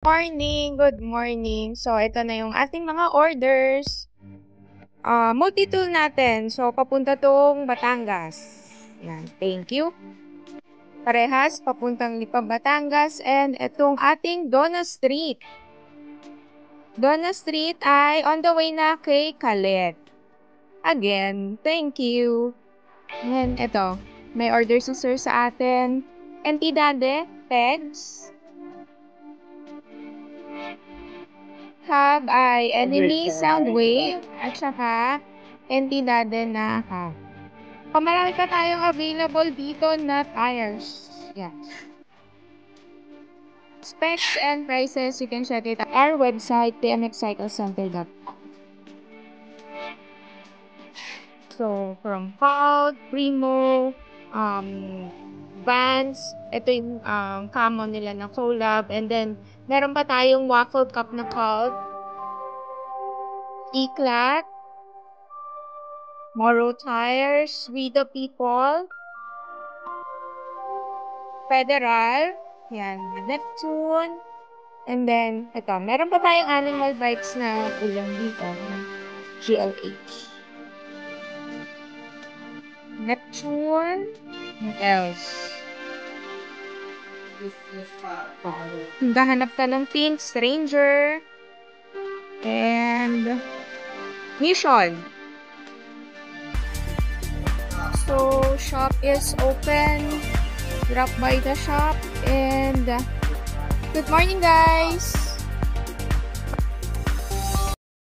Good morning. So, ito na yung ating mga orders. Multi-tool natin. So, papunta tong Batangas. Yan, thank you. Parehas, papuntang Lipa, Batangas. And itong ating Donna Street. Donna Street ay on the way na kay Kalet. Again, thank you. And ito, may order si sir sa atin. Entidade, Peds. Hub ay Enemy, Soundwave, at saka Entidade na hub. Marami pa tayong available dito na tires. Yes. Specs and prices, you can check it at our website, tmxcyclecenter.com. So, from Colt, Primo, Vans, ito yung common nila na collab. And then, meron pa tayong waffle cup na Colt, Eclat, Moro Tires, We the People, Federal, yan, Neptune, and then, ito, meron pa tayong animal bikes na ulang dito, GLH. Neptune, what else? Gahanap ka ng Pink Stranger, and Mission. So, shop is open. Drop by the shop and good morning, guys!